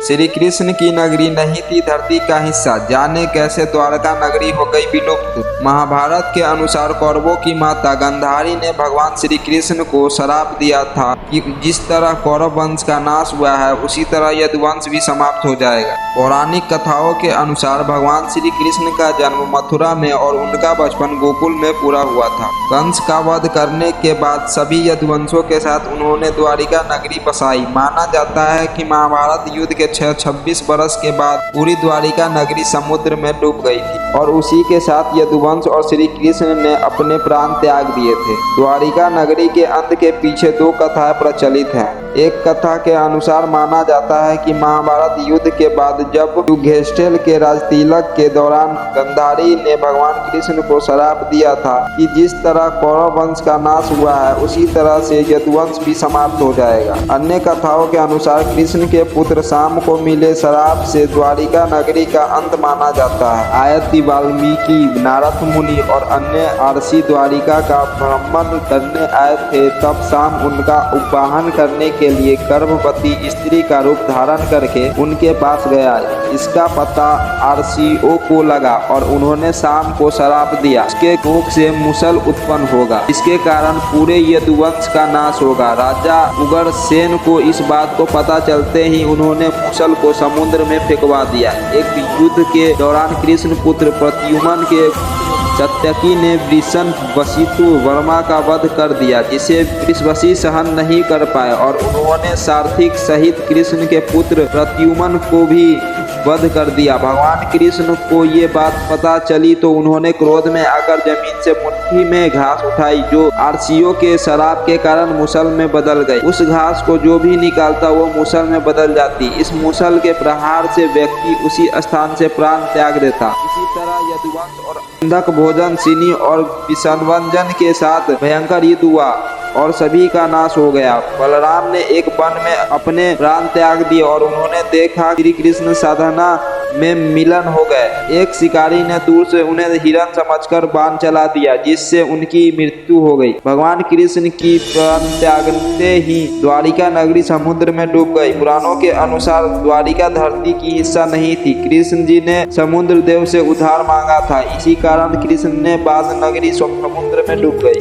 श्री कृष्ण की नगरी नहीं थी धरती का हिस्सा, जाने कैसे द्वारका नगरी हो गई विलुप्त। महाभारत के अनुसार कौरवों की माता गांधारी ने भगवान श्री कृष्ण को श्राप दिया था कि जिस तरह कौरव वंश का नाश हुआ है उसी तरह यदुवंश भी समाप्त हो जाएगा। पौराणिक कथाओं के अनुसार भगवान श्री कृष्ण का जन्म मथुरा में और उनका बचपन गोकुल में पूरा हुआ था। कंस का वध करने के बाद सभी यदुवंशों के साथ उन्होंने द्वारिका नगरी बसाई। माना जाता है कि महाभारत युद्ध के 26 बरस के बाद पूरी द्वारिका नगरी समुद्र में डूब गई थी और उसी के साथ यदुवंश और श्री कृष्ण ने अपने प्राण त्याग दिए थे। द्वारिका नगरी के अंत के पीछे दो कथाएं प्रचलित हैं। एक कथा के अनुसार माना जाता है कि महाभारत युद्ध के बाद जब युधिष्ठिर के राजतिलक के दौरान गांधारी ने भगवान कृष्ण को श्राप दिया था कि जिस तरह कौरव वंश का नाश हुआ है उसी तरह से यदुवंश भी समाप्त हो जाएगा। अन्य कथाओं के अनुसार कृष्ण के पुत्र शाम को मिले श्राप से द्वारिका नगरी का अंत माना जाता है। आयति वाल्मीकि, नारद मुनि और अन्य आरसी द्वारिका का भ्रमण करने आए थे। तब शाम उनका उपवाहन करने के लिए गर्भवती स्त्री का रूप धारण करके उनके पास गया। इसका पता आरसीओ को लगा और उन्होंने शाम को श्राप दिया इसके कोख से मुसल उत्पन्न होगा, इसके कारण पूरे यदुवंश का नाश होगा। राजा उग्रसेन को इस बात को पता चलते ही उन्होंने मुसल को समुद्र में फेंकवा दिया। एक युद्ध के दौरान कृष्ण पुत्र प्रद्युम्न के सत्यकी ने वृषण वशिष्ठ वर्मा का वध कर दिया, जिसे वृषभसी सहन नहीं कर पाए और उन्होंने सारथी सहित कृष्ण के पुत्र प्रद्युम्न को भी वध कर दिया। भगवान कृष्ण को ये बात पता चली तो उन्होंने क्रोध में आकर जमीन से मुट्ठी में घास उठाई जो आरसीओ के श्राप के कारण मुसल में बदल गई। उस घास को जो भी निकालता वो मुसल में बदल जाती। इस मुसल के प्रहार से व्यक्ति उसी स्थान से प्राण त्याग देता। इसी तरह यदुवंश और अंधक भोजन सिनी और विषाणुवंजन के साथ भयंकर युद्ध हुआ और सभी का नाश हो गया। बलराम ने एक वन में अपने प्राण त्याग दिए और उन्होंने देखा श्री कृष्ण साधना में मिलन हो गए। एक शिकारी ने दूर से उन्हें हिरण समझकर बाण चला दिया जिससे उनकी मृत्यु हो गई। भगवान कृष्ण की प्राण त्यागते ही द्वारिका नगरी समुद्र में डूब गई। पुराणों के अनुसार द्वारिका धरती की हिस्सा नहीं थी। कृष्ण जी ने समुद्र देव से उद्धार मांगा था, इसी कारण कृष्ण ने बाद नगरी समुद्र में डूब गई।